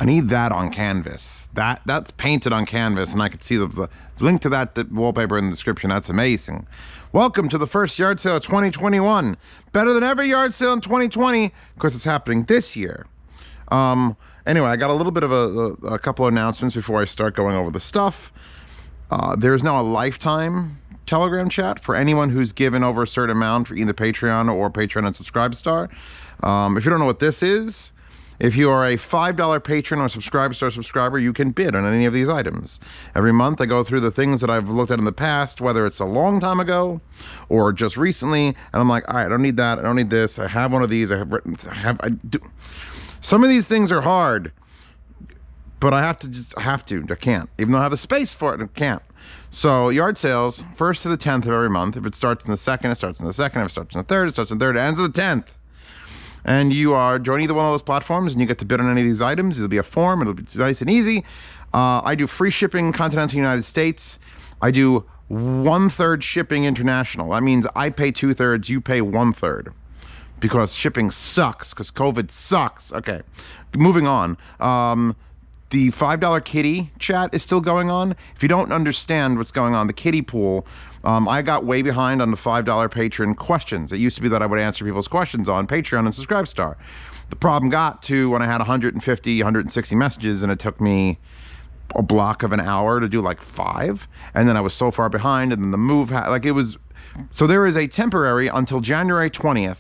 I need that on canvas. That's painted on canvas, and I could see the link to that wallpaper in the description. That's amazing. Welcome to the first yard sale of 2021. Better than every yard sale in 2020, because it's happening this year. Anyway, I got a little bit of a couple of announcements before I start going over the stuff. There's now a lifetime Telegram chat for anyone who's given over a certain amount for either Patreon or Patreon and Subscribe Star. If you don't know what this is, if you are a $5 patron or Subscribe Star subscriber, you can bid on any of these items. Every month I go through the things that I've looked at in the past, whether it's a long time ago or just recently, and I'm like, all right, I don't need that, I don't need this, I have one of these, I do. Some of these things are hard, but I can't. Even though I have the space for it, I can't. So yard sales, 1st to the 10th of every month. If it starts in the 2nd, it starts in the 2nd. If it starts in the 3rd, it starts in the 3rd. It ends on the 10th. And you are joining either one of those platforms, and you get to bid on any of these items. It'll be a form. It'll be nice and easy. I do free shipping continental United States. I do 1/3 shipping international. That means I pay 2/3, you pay 1/3. Because shipping sucks, because COVID sucks. Okay, moving on. The $5 kitty chat is still going on. If you don't understand what's going on, the kitty pool, I got way behind on the $5 patron questions. It used to be that I would answer people's questions on Patreon and Subscribe Star. The problem got to when I had 150, 160 messages, and it took me a block of an hour to do like 5. And then I was so far behind, and then the move, so there is a temporary until January 20th,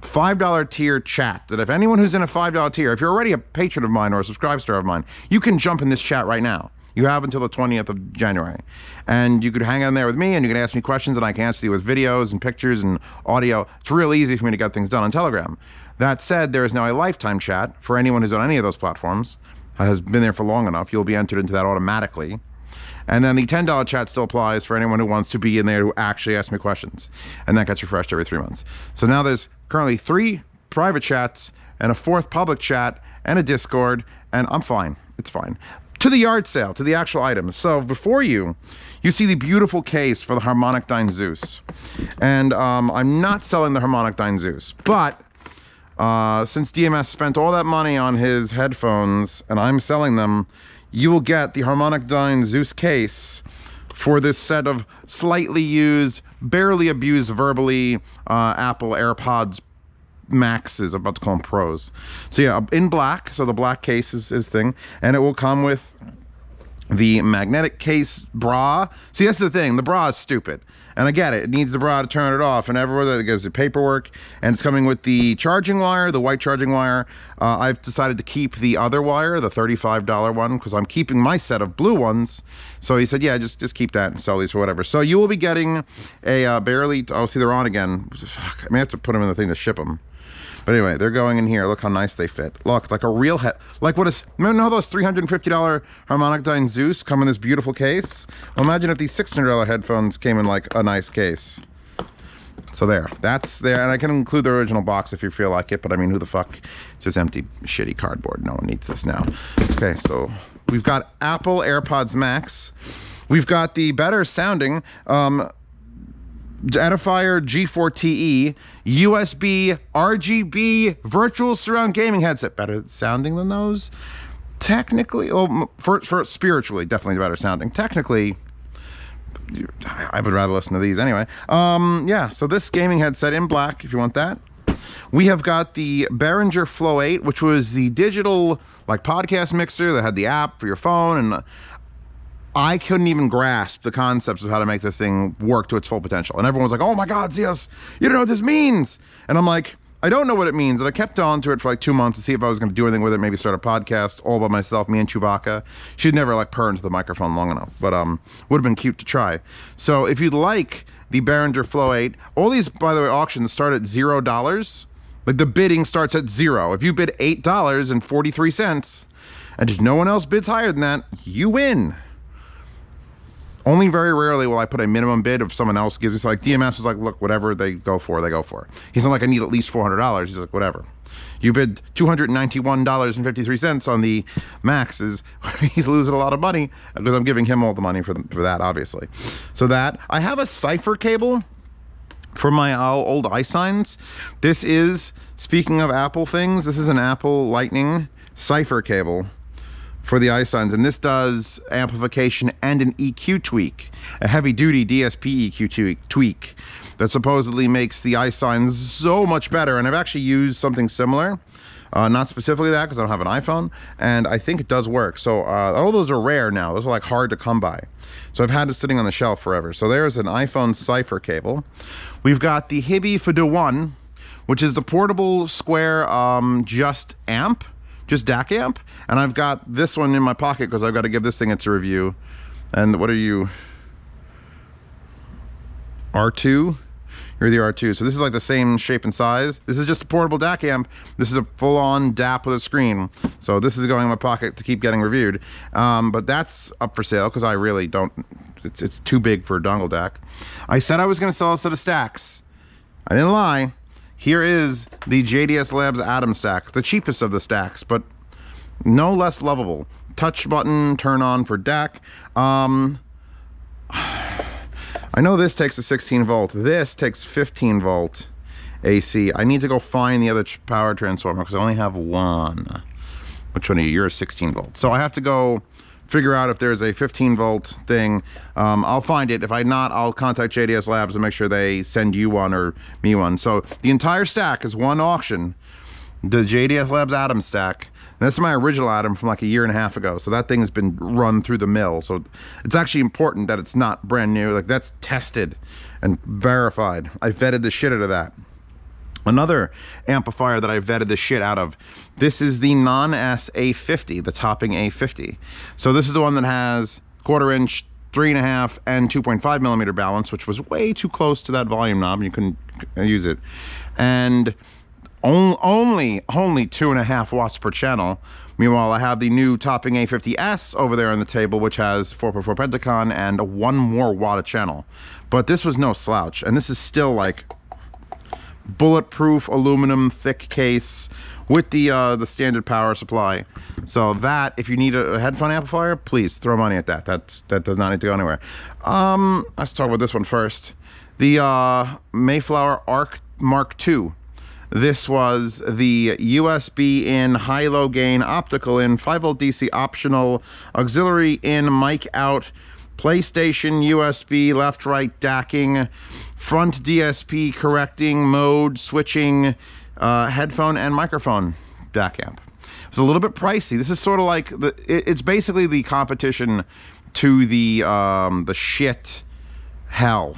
$5 tier chat that if anyone who's in a $5 tier, if you're already a patron of mine or a Subscribe Star of mine, you can jump in this chat right now. You have until the 20th of January. And you could hang on there with me, and you can ask me questions, and I can answer you with videos and pictures and audio. It's real easy for me to get things done on Telegram. That said, there is now a lifetime chat for anyone who's on any of those platforms, has been there for long enough. You'll be entered into that automatically. And then the $10 chat still applies for anyone who wants to be in there who actually ask me questions. And that gets refreshed every 3 months. So now there's currently 3 private chats and a 4th public chat and a Discord, and I'm fine. It's fine. To the yard sale, to the actual items. So before you see the beautiful case for the Harmonic Dyne Zeus. And I'm not selling the Harmonic Dyne Zeus, but since DMS spent all that money on his headphones and I'm selling them, you will get the Harmonic Dyne Zeus case for this set of slightly used, barely abused verbally Apple AirPods Maxes. I'm about to call them Pros. So yeah, in black. So the black case is thing, and it will come with the magnetic case bra. See, that's the thing. The bra is stupid. And I get it. It needs the bra to turn it off, and everywhere that goes the paperwork. And it's coming with the charging wire, the white charging wire. I've decided to keep the other wire, the $35 one, because I'm keeping my set of blue ones. So he said, yeah, just keep that and sell these for whatever. So you will be getting a barely, oh, see, they're on again. I may have to put them in the thing to ship them. But anyway, they're going in here. Look how nice they fit. Look, it's like a real head. Like what is, remember those $350 Harmonic Dyne Zeus come in this beautiful case? Well, imagine if these $600 headphones came in like a nice case. So that's there. And I can include the original box if you feel like it, but I mean, who the fuck? It's just empty, shitty cardboard. No one needs this now. Okay, so we've got Apple AirPods Max. We've got the better sounding, Edifier G4TE USB RGB virtual surround gaming headset. Better sounding than those? Technically, oh, for spiritually, definitely better sounding. Technically, I would rather listen to these anyway. Yeah, so this gaming headset in black, if you want that. We have got the Behringer Flow 8, which was the digital like podcast mixer that had the app for your phone, and I couldn't even grasp the concepts of how to make this thing work to its full potential. And everyone was like, oh my God, Zeus, you don't know what this means. And I'm like, I don't know what it means. And I kept on to it for like 2 months to see if I was going to do anything with it, maybe start a podcast all by myself, me and Chewbacca. She'd never like purr into the microphone long enough, but would have been cute to try. So if you'd like the Behringer Flow 8, all these, by the way, auctions start at $0. Like the bidding starts at 0. If you bid $8.43 and if no one else bids higher than that, you win. Only very rarely will I put a minimum bid if someone else gives us, like DMS was like, look, whatever they go for, they go for. He's not like, I need at least $400. He's like, whatever. You bid $291.53 on the Maxes. He's losing a lot of money because I'm giving him all the money for that, obviously. So that, I have a cipher cable for my old iSigns. This is, speaking of Apple things, this is an Apple Lightning cipher cable. for the iSigns, and this does amplification and an EQ tweak, a heavy-duty DSP EQ tweak that supposedly makes the iSigns so much better. And I've actually used something similar, not specifically that because I don't have an iPhone, and I think it does work. So all those are rare now. Those are like hard to come by. So I've had it sitting on the shelf forever. So there's an iPhone Cypher cable. We've got the Hibby for the One, which is the portable square just DAC amp, and I've got this one in my pocket because I've got to give this thing its review. And what are you, R2? You're the R2. So this is like the same shape and size. This is just a portable DAC amp. This is a full-on DAP with a screen. So this is going in my pocket to keep getting reviewed. But that's up for sale because I really don't, it's too big for a dongle DAC. I said I was going to sell a set of stacks. I didn't lie. Here is the JDS Labs Atom stack, the cheapest of the stacks, but no less lovable. Touch button, turn on for DAC. I know this takes a 16 volt. This takes 15 volt AC. I need to go find the other power transformer because I only have one. Which one are you? You're a 16 volt. So I have to go figure out if there's a 15 volt thing. I'll find it. If I'm not, I'll contact JDS Labs and make sure they send you one or me one. So the entire stack is one auction. The JDS Labs Atom stack. And this is my original Atom from like a year and a half ago. So that thing has been run through the mill. So it's actually important that it's not brand new. Like that's tested and verified. I vetted the shit out of that. Another amplifier that I vetted the shit out of. This is the non-S A50, the topping A50. So this is the one that has 1/4 inch, 3.5, and 2.5 millimeter balance, which was way too close to that volume knob, and you couldn't use it. And only 2.5 watts per channel. Meanwhile, I have the new topping A50S over there on the table, which has 4.4 Pentacon and 1 more watt a channel. But this was no slouch, and this is still like bulletproof aluminum thick case with the standard power supply. So that, if you need a headphone amplifier, please throw money at that. That does not need to go anywhere. Let's talk about this one first. The Mayflower Arc Mark II. This was the USB in, high-low gain, optical in, 5V DC optional, auxiliary in, mic out, PlayStation USB, left-right DACing, front DSP correcting, mode switching, headphone and microphone DAC amp. It's a little bit pricey. This is sort of like it's basically the competition to the shit hell.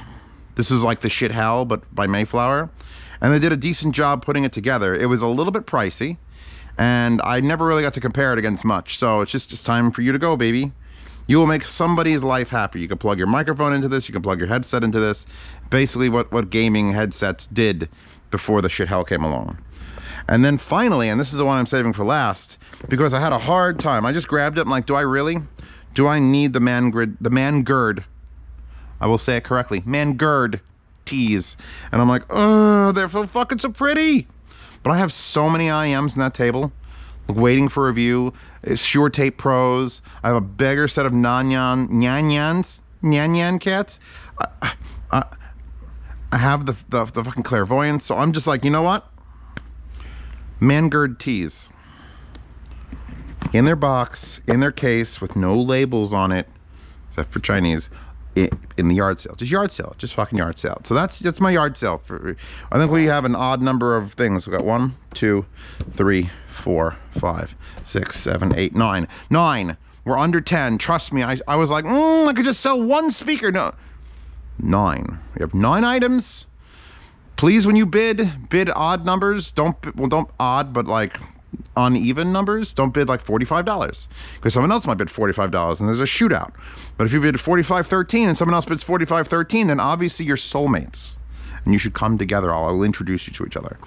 This is like the shit hell, but by Mayflower, and they did a decent job putting it together. It was a little bit pricey, and I never really got to compare it against much. So it's just time for you to go, baby. You will make somebody's life happy. You can plug your microphone into this. You can plug your headset into this. Basically what gaming headsets did before the shit hell came along. And then finally, and this is the one I'm saving for last, because I had a hard time. I just grabbed it. I'm like, do I really? Do I need the Mangird? I will say it correctly. Mangird tees. And I'm like, oh, they're so pretty. But I have so many IEMs in that table, waiting for review. It's Sure Tape Pros. I have a bigger set of Nyan cats. I have the fucking Clairvoyance. So I'm just like, you know what? Mangird tees. In their box, in their case, with no labels on it, except for Chinese, in the yard sale. Just fucking yard sale. So that's my yard sale. I think we have an odd number of things. We've got 1, 2, 3, 4, 5, 6, 7, 8, 9. 9. We're under 10. Trust me. I was like, I could just sell one speaker. No. 9. We have 9 items. Please, when you bid odd numbers. Don't odd, but like uneven numbers. Don't bid like $45, because someone else might bid $45 and there's a shootout. But if you bid $45.13 and someone else bids $45.13, then obviously you're soulmates and you should come together. I will introduce you to each other.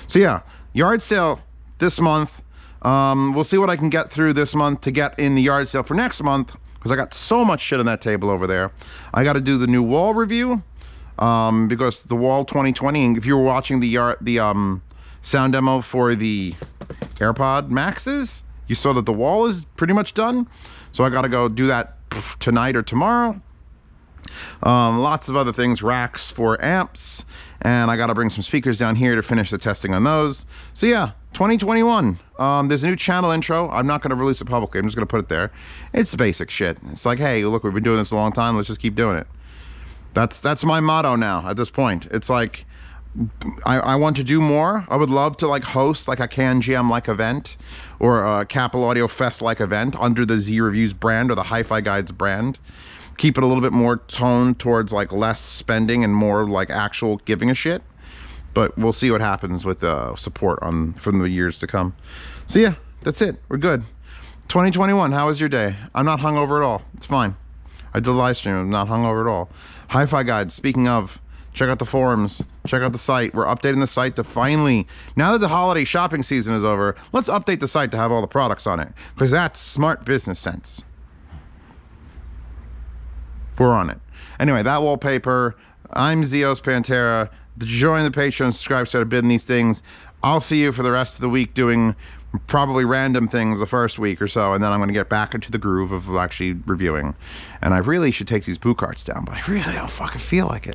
So yeah, yard sale this month. We'll see what I can get through this month to get in the yard sale for next month, because I got so much shit on that table over there. I got to do the new wall review, because the wall 2020, and if you were watching the sound demo for the Airpods Maxes, you saw that the wall is pretty much done. So I got to go do that tonight or tomorrow. Lots of other things, racks for amps, and I got to bring some speakers down here to finish the testing on those. So yeah, 2021. There's a new channel intro. I'm not going to release it publicly. I'm just going to put it there. It's basic shit. It's like, hey, look, we've been doing this a long time. Let's just keep doing it. That's my motto now at this point. It's like, I want to do more. I would love to like host like a Can Jam like event or a Capitol Audio Fest like event under the Z Reviews brand or the Hi-Fi Guides brand. Keep it a little bit more toned towards like less spending and more like actual giving a shit. But we'll see what happens with support from the years to come. So yeah, that's it. We're good. 2021, how was your day? I'm not hungover at all. It's fine. I did a live stream. I'm not hungover at all. Hi-Fi Guides, speaking of, check out the forums, check out the site. We're updating the site to finally, now that the holiday shopping season is over, let's update the site to have all the products on it, because that's smart business sense. We're on it. Anyway, that wallpaper. I'm Zeos Pantera. Join the Patreon, subscribe, start bidding these things. I'll see you for the rest of the week doing probably random things the first week or so, and then I'm going to get back into the groove of actually reviewing. And I really should take these boot carts down, but I really don't fucking feel like it.